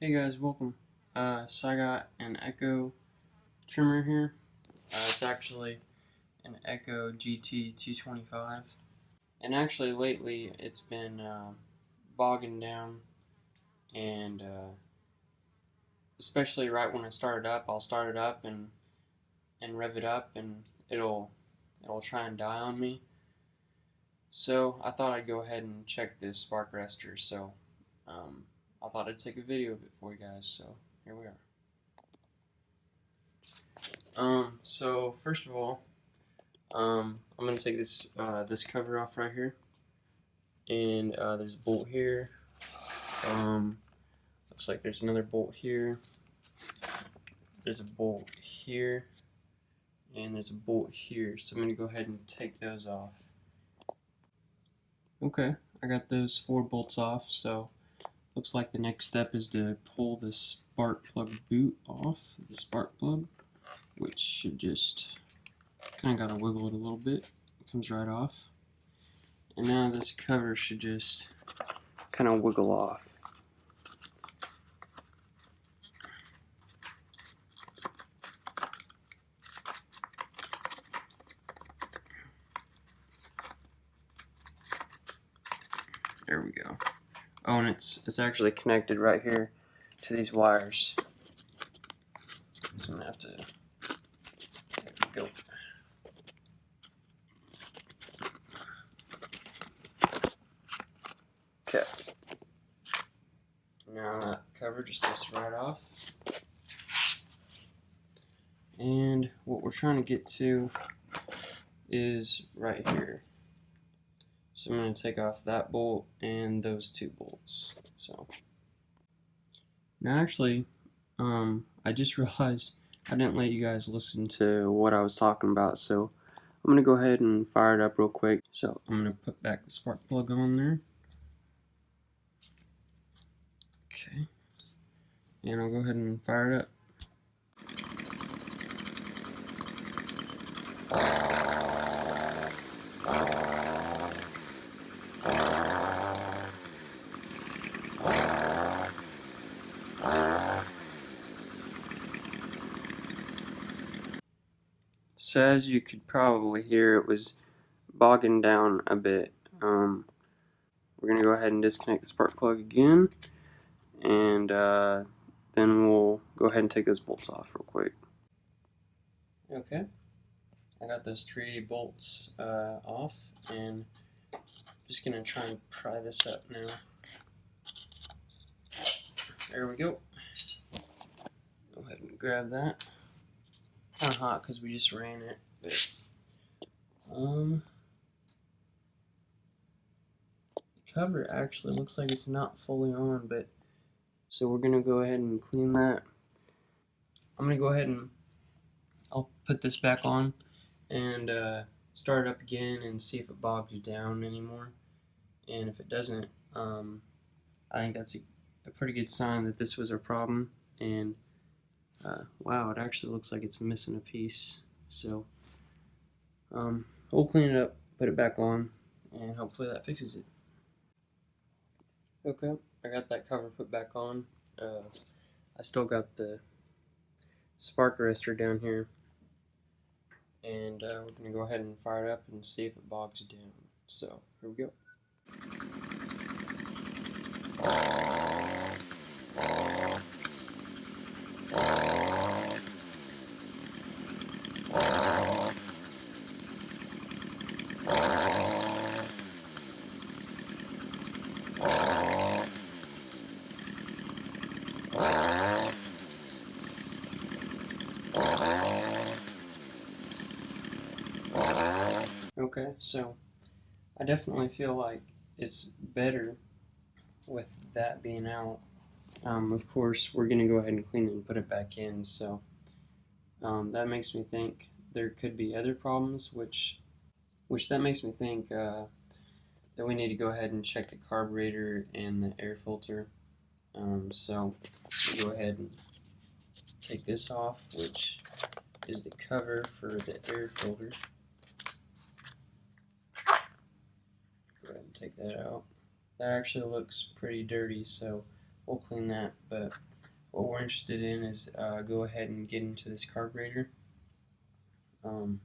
Hey guys, welcome. So I got an Echo trimmer here. It's actually an Echo GT225. And actually lately it's been bogging down, and especially right when I start it up, I'll start it up and rev it up and it'll try and die on me. So I thought I'd go ahead and check this spark arrestor. So I thought I'd take a video of it for you guys. So here we are. So first of all, I'm gonna take this this cover off right here, and there's a bolt here. Looks like there's another bolt here. There's a bolt here, and there's a bolt here. So I'm gonna go ahead and take those off. Okay, I got those 4 bolts off. So looks like the next step is to pull the spark plug boot off the spark plug, which should just kind of gotta wiggle it a little bit. It comes right off. And now this cover should just kind of wiggle off. There we go. Oh, and it's actually connected right here to these wires. So I'm gonna have to go. Okay. Now that cover just lifts right off. And what we're trying to get to is right here. So I'm going to take off that bolt and those 2 bolts. So now actually, I just realized I didn't let you guys listen to what I was talking about. So I'm going to go ahead and fire it up real quick. So I'm going to put back the spark plug on there. Okay. And I'll go ahead and fire it up. So as you could probably hear, it was bogging down a bit. We're going to go ahead and disconnect the spark plug again, and then we'll go ahead and take those bolts off real quick. Okay, I got those 3 bolts off, and I'm just going to try and pry this up now. There we go. Go ahead and grab that. Kind of hot because we just ran it, but the cover actually looks like it's not fully on, but so we're gonna go ahead and clean that. I'm gonna go ahead and I'll put this back on and start it up again and see if it bogs down anymore. And if it doesn't, I think that's a pretty good sign that this was our problem. And wow, it actually looks like it's missing a piece. So we'll clean it up, put it back on, and hopefully that fixes it. Okay, I got that cover put back on. I still got the spark arrestor down here, and we're going to go ahead and fire it up and see if it bogs down. So here we go. Okay, so I definitely feel like it's better with that being out. Of course, we're going to go ahead and clean it and put it back in, so that makes me think there could be other problems, which that makes me think that we need to go ahead and check the carburetor and the air filter. So we'll go ahead and take this off, which is the cover for the air filter. Go ahead and take that out. That actually looks pretty dirty, so we'll clean that, but what we're interested in is go ahead and get into this carburetor. I'm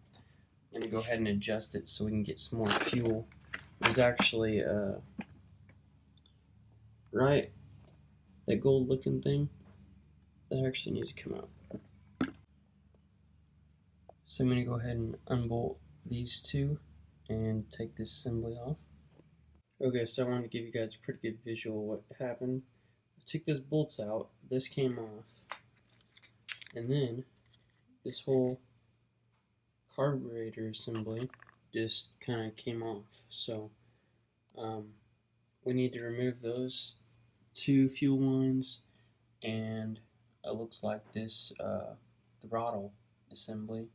going to go ahead and adjust it so we can get some more fuel. There's actually right, that gold looking thing, that actually needs to come out. So I'm going to go ahead and unbolt these two and take this assembly off. Okay, so I wanted to give you guys a pretty good visual of what happened. I took those bolts out, this came off, and then this whole carburetor assembly just kind of came off. So we need to remove those two fuel lines, and it looks like this throttle assembly,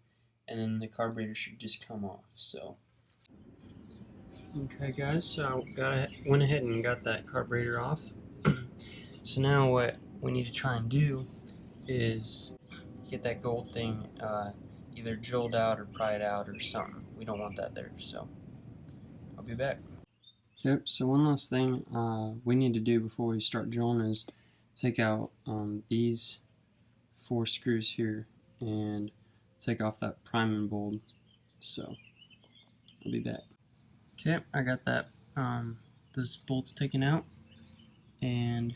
and then the carburetor should just come off. So okay guys, so I went ahead and got that carburetor off. So now what we need to try and do is get that gold thing either drilled out or pried out or something. We don't want that there, so I'll be back. Yep, so one last thing we need to do before we start drilling is take out these 4 screws here and take off that priming bolt. So I'll be back. Okay, I got that those bolts taken out, and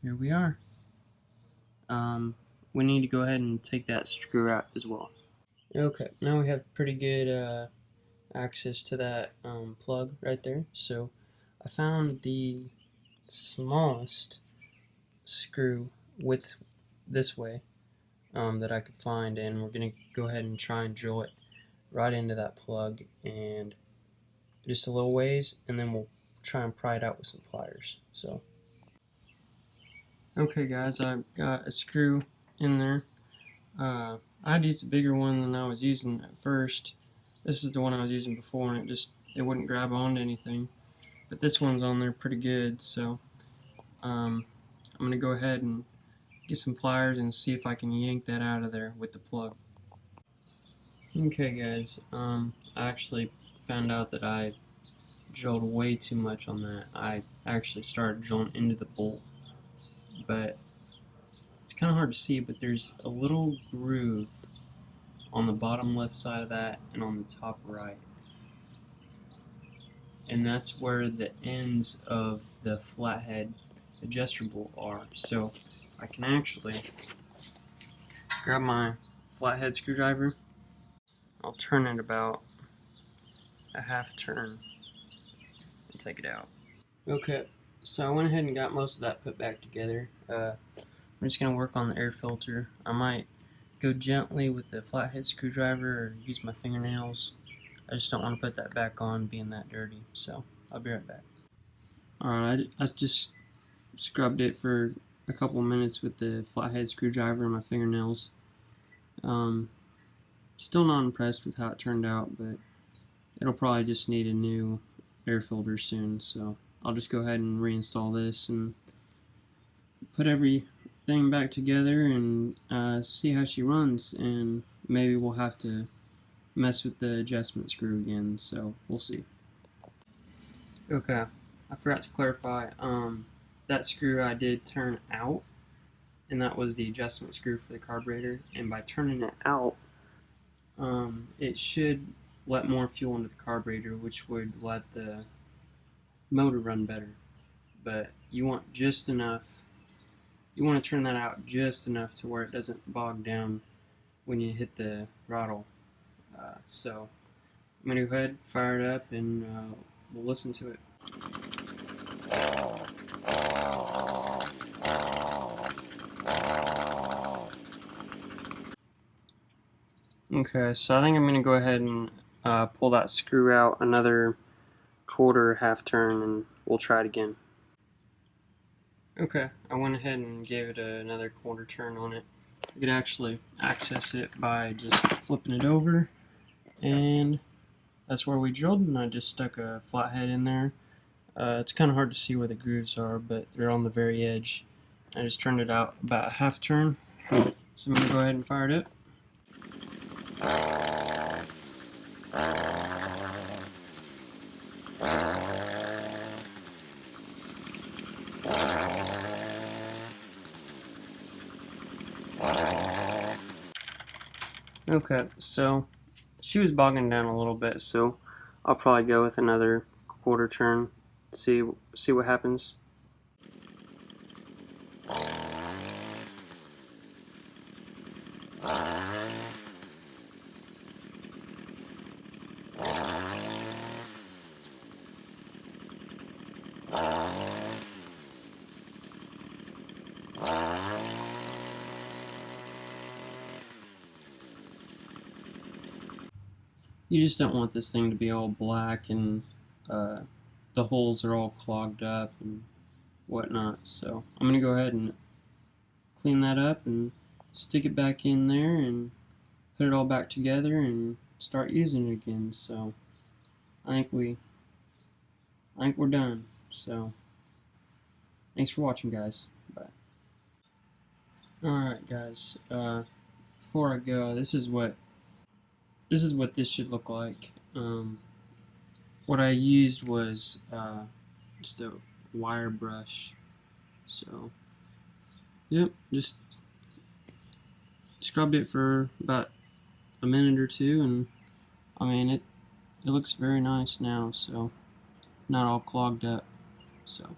here we are. We need to go ahead and take that screw out as well. Okay, now we have pretty good access to that plug right there. So I found the smallest screw width this way that I could find, and we're going to go ahead and try and drill it right into that plug, and just a little ways, and then we'll try and pry it out with some pliers. So okay guys, I've got a screw in there. I'd used a bigger one than I was using at first. This is the one I was using before, and it wouldn't grab onto anything, but this one's on there pretty good. So I'm gonna go ahead and get some pliers and see if I can yank that out of there with the plug. Okay guys, I actually found out that I drilled way too much on that. I actually started drilling into the bolt, but it's kind of hard to see, but there's a little groove on the bottom left side of that and on the top right, and that's where the ends of the flathead adjuster bolt are. So I can actually grab my flathead screwdriver, I'll turn it about a half turn and take it out. Okay, so I went ahead and got most of that put back together. I'm just going to work on the air filter. I might go gently with the flathead screwdriver or use my fingernails. I just don't want to put that back on being that dirty, so I'll be right back. Alright, I just scrubbed it for a couple minutes with the flathead screwdriver and my fingernails. Still not impressed with how it turned out, but it'll probably just need a new air filter soon, so I'll just go ahead and reinstall this and put everything back together and see how she runs, and maybe we'll have to mess with the adjustment screw again, so we'll see. Okay, I forgot to clarify, that screw I did turn out, and that was the adjustment screw for the carburetor, and by turning it out, it should let more fuel into the carburetor, which would let the motor run better. But you want just enough, you want to turn that out just enough to where it doesn't bog down when you hit the throttle. So I'm going to go ahead, fire it up, and we'll listen to it. Okay, so I think I'm going to go ahead and pull that screw out another quarter or half turn, and we'll try it again. Okay, I went ahead and gave it another quarter turn on it. You could actually access it by just flipping it over, and that's where we drilled, and I just stuck a flathead in there. It's kind of hard to see where the grooves are, but they're on the very edge. I just turned it out about a half turn, so I'm going to go ahead and fire it up. Okay, so she was bogging down a little bit, so I'll probably go with another quarter turn, see what happens. You just don't want this thing to be all black and the holes are all clogged up and whatnot. So I'm gonna go ahead and clean that up and stick it back in there and put it all back together and start using it again. So I think we're done. So thanks for watching, guys. Bye. Alright, guys, before I go, this is what this should look like. What I used was just a wire brush. So yep, just scrubbed it for about a minute or two, and I mean it looks very nice now, so not all clogged up. So